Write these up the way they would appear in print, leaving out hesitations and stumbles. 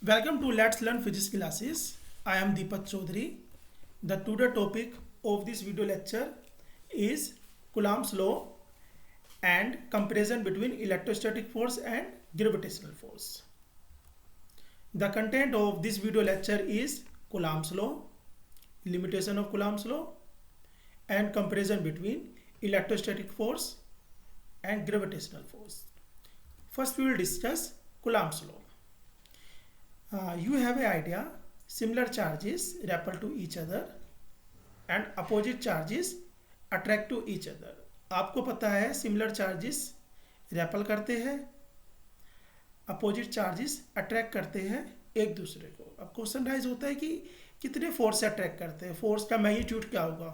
Welcome to Let's Learn Physics classes. I am Deepak Chaudhary. The today topic of this video lecture is Coulomb's law and comparison between electrostatic force and gravitational force. The content of this video lecture is Coulomb's law, limitation of Coulomb's law, and comparison between electrostatic force and gravitational force. First, we will discuss Coulomb's law. You have an idea, similar charges repel to each other and opposite charges attract to each other. आपको पता है similar charges REPL करते हैं, opposite charges attract करते हैं एक दूसरे को. अब क्वेश्चन राइज होता है कि कितने फोर्स से अट्रैक्ट करते हैं, फोर्स का मैग्नीट्यूड क्या होगा,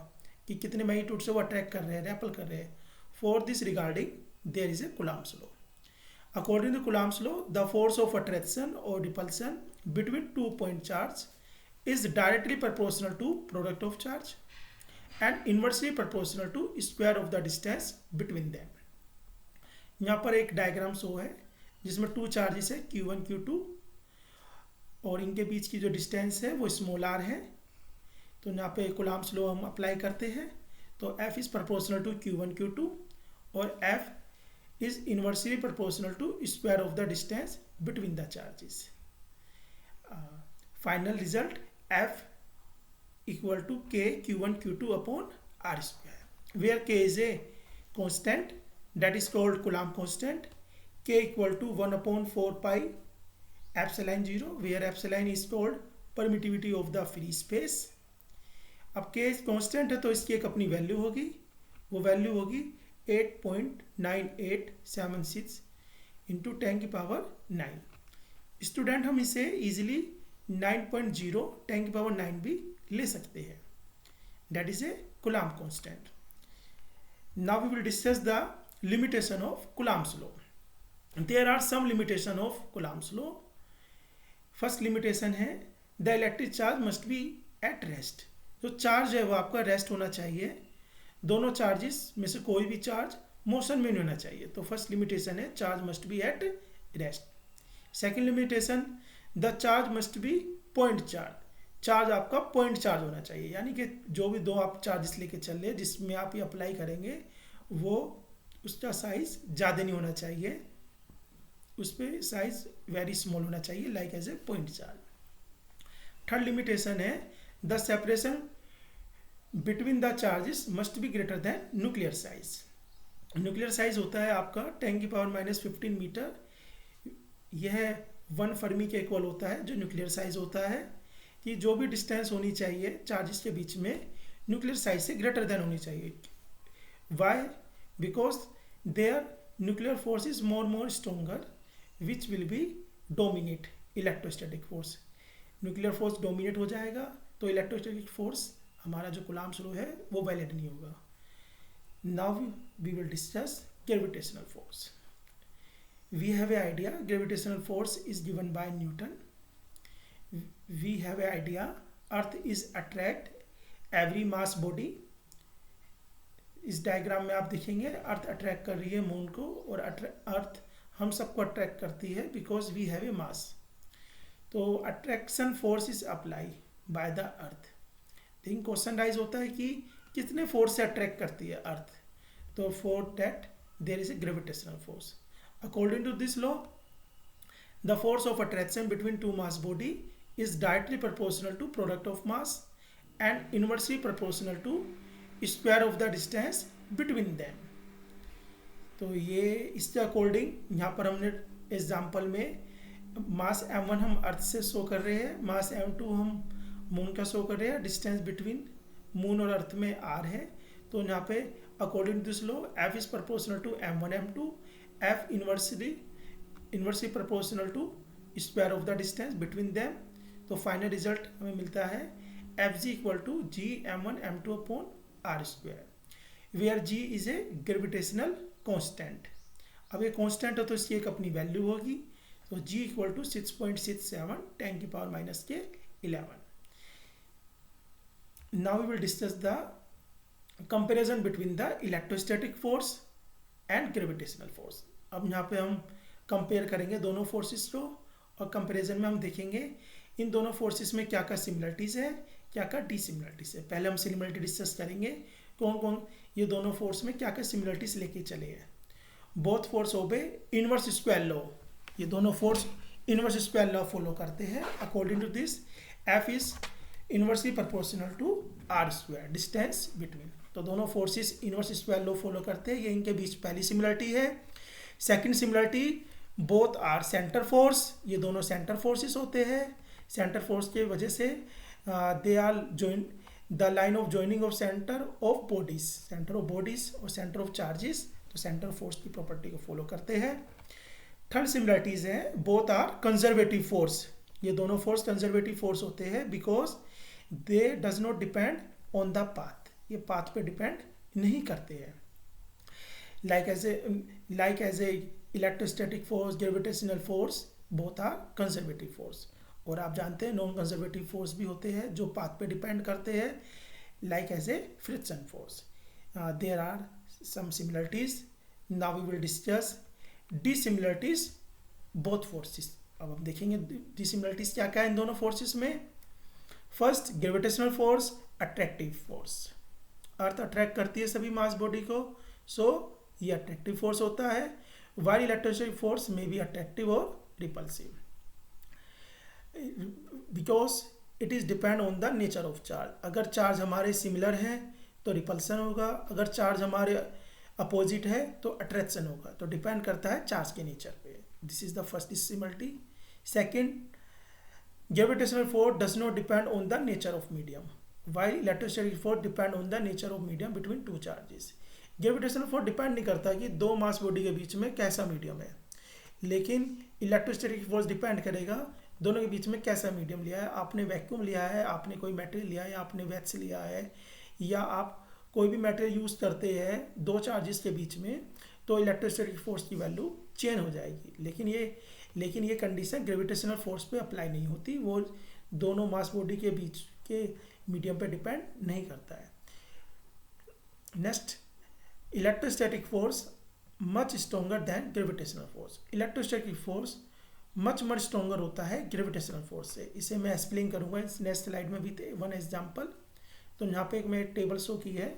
कि कितने मैग्नीट्यूड से वो अट्रैक्ट कर रहे हैं, रेपल कर रहे हैं. For this regarding their is A Coulomb's law. According to Coulomb's law, the force of attraction or repulsion between 2 point charge is directly proportional to product of charge and inversely proportional to square of the distance between them. यहाँ पर एक diagram show है जिसमें 2 charges है Q1 Q2 और इनके बीच की जो डिस्टेंस है वो स्मॉल r है. तो यहाँ पे Coulomb's law हम अप्लाई करते हैं तो F is proportional to Q1 Q2 और F is inversely proportional to square of the distance between the charges. Final result F equal to K Q1 Q2 upon R square, where K is a constant that is called Coulomb constant. K equal to 1 upon 4 pi epsilon 0, where epsilon is called permittivity of the free space. अब K constant है तो इसकी एक अपनी value होगी, वो value होगी 8.9876 into 10 की पावर 9. स्टूडेंट हम इसे इजीली 9.0 10 की पावर 9 भी ले सकते हैं. That is a Coulomb constant. Now we will discuss the limitation of Coulomb's law. There are some limitation of Coulomb's law. First limitation है the electric charge must be at rest. जो charge है वो आपका rest होना चाहिए. दोनों charges में से कोई भी चार्ज मोशन में नहीं होना चाहिए. तो फर्स्ट लिमिटेशन है charge must be at rest. Second limitation the charge must B point charge. Charge आपका पॉइंट चार्ज होना चाहिए, यानी कि जो भी दो आप चार्जेस लेके चल रहे जिसमें आप ये अप्लाई करेंगे वो उसका साइज ज़्यादा नहीं होना चाहिए, उस पर साइज वेरी स्मॉल होना चाहिए like as a point charge. Third limitation है the separation between the charges must be greater than nuclear size. Nuclear size होता है आपका 10 की पावर -15 मीटर. यह 1 फर्मी के इक्वल होता है जो न्यूक्लियर साइज होता है, कि जो भी डिस्टेंस होनी चाहिए चार्जेस के बीच में न्यूक्लियर साइज से ग्रेटर देन होनी चाहिए. Why? Because their nuclear force is more stronger which will be dominate electrostatic force. Nuclear force dominate हो जाएगा तो इलेक्ट्रोस्टैटिक फोर्स हमारा जो Coulomb's law है वो वैलिड नहीं होगा. Now we will discuss gravitational force. We have a idea gravitational force is given by Newton. We have a idea earth is attract every mass body. इस diagram में आप देखेंगे अर्थ अट्रैक्ट कर रही है मून को और अर्थ हम सबको अट्रैक्ट करती है बिकॉज वी हैव ए मास. तो attraction force is apply by the earth. लेकिन क्वेश्चन राइज होता है कि कितने फोर्स से अट्रैक्ट करती है अर्थ. तो for that there is a gravitational force. According to this law the force of attraction between two mass body is directly proportional to product of mass and inversely proportional to square of the distance between them. तो ये इसके according यहाँ पर हमने example में मास m1 हम अर्थ से show कर रहे हैं, मास m2 हम मून का शो कर रहे हैं, डिस्टेंस बिटवीन मून और अर्थ में r है. तो यहाँ पे according to this law F is proportional to m1 m2, F inversely proportional to square of the distance between them. तो फाइनल रिजल्ट हमें मिलता है Fg equal to G m1 m2 upon r square, where G is a gravitational constant. अब ये constant है तो इसकी एक अपनी वैल्यू होगी. तो G इक्वल टू 6.67 10 की power -11. Now we will discuss the comparison between the electrostatic force and gravitational force. अब यहाँ पे हम कंपेयर करेंगे दोनों फोर्सेस को और कंपैरिजन में हम देखेंगे इन दोनों फोर्सेस में क्या क्या सिमिलरिटीज़ है, क्या क्या डिसिमिलरिटीज़ है। पहले हम सिमिलरिटी डिस्कस करेंगे, कौन कौन ये दोनों फोर्स में क्या क्या सिमिलरिटीज़ लेके चले हैं। Both force obey inverse square law, ये दोनों force inverse square law follow करते हैं। According to this F is inversely proportional to r square distance between. तो दोनों forces inverse square law follow करते हैं, ये इनके बीच पहली सिमिलरिटी है। Second similarity, both are centre force, ये दोनों सेंटर फोर्सेस होते हैं। सेंटर फोर्स की वजह से they are join the line of joining of centre of bodies, centre of bodies और सेंटर ऑफ चार्जेस, तो सेंटर फोर्स की प्रॉपर्टी को फॉलो करते हैं। थर्ड सिमिलरिटीज है, बोथ आर कंजर्वेटिव फोर्स, ये दोनों फोर्स कंजर्वेटिव फोर्स होते हैं because they does not depend on the path, ये पाथ पे डिपेंड नहीं करते हैं। Like as a electrostatic force, gravitational force, both are conservative force. और आप जानते हैं नॉन कंजर्वेटिव फोर्स भी होते हैं जो पाथ पे डिपेंड करते हैं, like as a friction force. There are some similarities. Now we will discuss dissimilarities both forces. अब हम देखेंगे डिसिमिलरिटीज क्या क्या है इन दोनों फोर्सेस में। First, gravitational force attractive force, earth attract करती है सभी मास बॉडी को, सो ये अट्रैक्टिव फोर्स होता है। वाइल इलेक्ट्रोस्टैटिक फोर्स में भी अट्रैक्टिव और repulsive, because it is depend on the nature of charge. अगर चार्ज हमारे सिमिलर हैं तो रिपल्सन होगा, अगर चार्ज हमारे अपोजिट है तो अट्रैक्शन होगा, तो डिपेंड करता है चार्ज के नेचर पे। This is the first dissimilarity. Second, gravitational force does not depend on the nature of medium, while electrostatic force depend on the nature of medium between two charges. Gravitational force depend नहीं करता कि दो mass body के बीच में कैसा medium है, लेकिन इलेक्ट्रोस्टैटिक फोर्स डिपेंड करेगा दोनों के बीच में कैसा मीडियम लिया है। आपने वैक्यूम लिया है, आपने कोई मेटेरियल लिया है, आपने वैक्स लिया है, या आप कोई भी मेटेरियल यूज़ करते हैं दो चार्जेस के बीच में, तो इलेक्ट्रोस्टैटिक फोर्स की वैल्यू चेंज हो जाएगी। लेकिन ये कंडीशन ग्रेविटेशनल फोर्स पे अप्लाई नहीं होती, वो दोनों मास बॉडी के बीच के मीडियम पे डिपेंड नहीं करता है। Next, electrostatic force much stronger than gravitational force. Electrostatic force much stronger होता है ग्रेविटेशनल फोर्स से। इसे मैं एक्सप्लेन करूँगा इस नेक्स्ट स्लाइड में भी वन एग्जाम्पल। तो यहाँ पे एक मैं टेबल शो की है,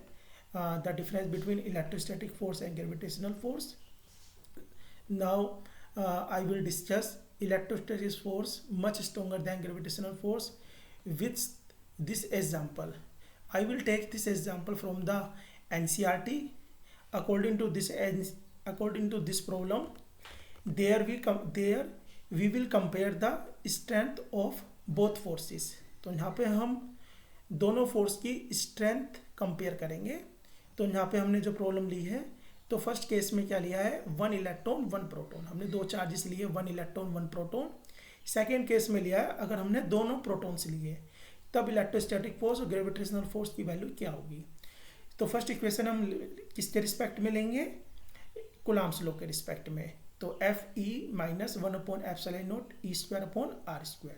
the difference between electrostatic force and gravitational force. Now I will discuss electrostatic force much stronger than gravitational force with this example. I will take this example from the NCERT. According to this problem, there we will compare the strength of both forces. तो यहाँ पे हम दोनों force की strength compare करेंगे। तो यहाँ पे हमने जो प्रॉब्लम ली है, तो फर्स्ट केस में क्या लिया है, 1 इलेक्ट्रॉन 1 प्रोटॉन, हमने दो चार्जेस लिए 1 इलेक्ट्रॉन 1 प्रोटॉन। सेकेंड केस में लिया है अगर हमने दोनों प्रोटॉन्स लिए, तब इलेक्ट्रोस्टैटिक फोर्स और ग्रेविटेशनल फोर्स की वैल्यू क्या होगी। तो फर्स्ट इक्वेशन हम किसके रिस्पेक्ट में लेंगे, कूलम्ब्स लॉ के रिस्पेक्ट में। तो Fe minus 1/ε0 E²/r²।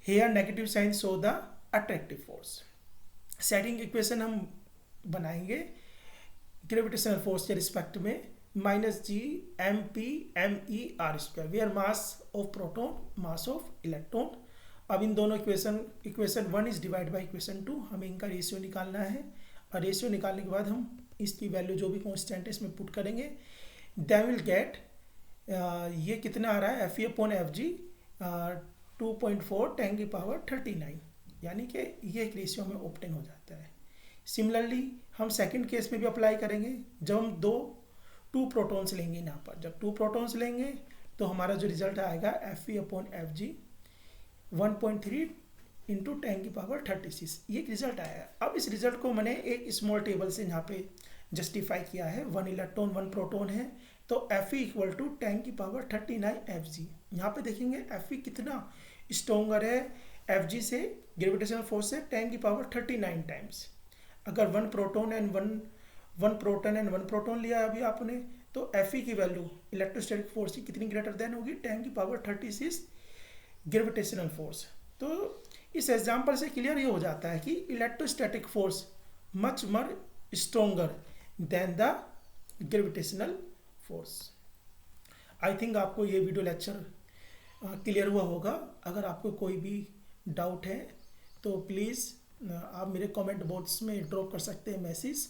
Here negative sign show the attractive force. Setting equation हम बनाएंगे ग्रेविटेशनल फोर्स के रिस्पेक्ट में, -G(MP)(me)r², where mass of proton, mass of electron. अब इन दोनों equation 1 is divide by equation 2, हमें इनका रेशियो निकालना है, और रेशियो निकालने के बाद हम इसकी वैल्यू जो भी कॉन्स्टेंट है इसमें पुट करेंगे। देन विल गेट, ये कितना आ रहा है, Fe/Fg 2.4 10⁻39, यानी कि ये एक रेशियो में ऑब्टेन हो जाता है। सिमिलरली हम सेकंड केस में भी अप्लाई करेंगे, जब हम टू प्रोटॉन्स लेंगे यहाँ पर। जब 2 प्रोटॉन्स लेंगे तो हमारा जो रिजल्ट आएगा Fe/Fg 1.3 इंटू 10⁻36, ये एक रिजल्ट आया है। अब इस रिजल्ट को मैंने एक स्मॉल टेबल से यहाँ पे जस्टिफाई किया है। 1 इलेक्ट्रॉन 1 प्रोटॉन है, तो Fe = 10⁻39 Fg। यहाँ पे देखेंगे Fe कितना स्ट्रोंगर है Fg से, ग्रेविटेशनल फोर्स से 10⁻39 टाइम्स। अगर 1 प्रोटॉन एंड 1 प्रोटॉन लिया अभी आपने, तो Fe की वैल्यू इलेक्ट्रोस्टैटिक फोर्स की कितनी ग्रेटर देन होगी, 10⁻36 ग्रेविटेशनल फोर्स। तो इस एग्जाम्पल से क्लियर ये हो जाता है कि electrostatic force much stronger then the gravitational force. I think आपको ये वीडियो लेक्चर क्लियर हुआ होगा। अगर आपको कोई भी डाउट है तो प्लीज़ आप मेरे कमेंट बॉक्स में ड्रॉप कर सकते हैं message.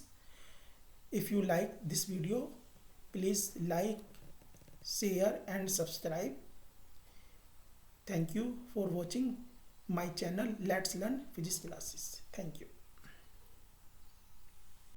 If you like this video please like, share and subscribe. Thank you for watching my channel let's learn physics classes. Thank you.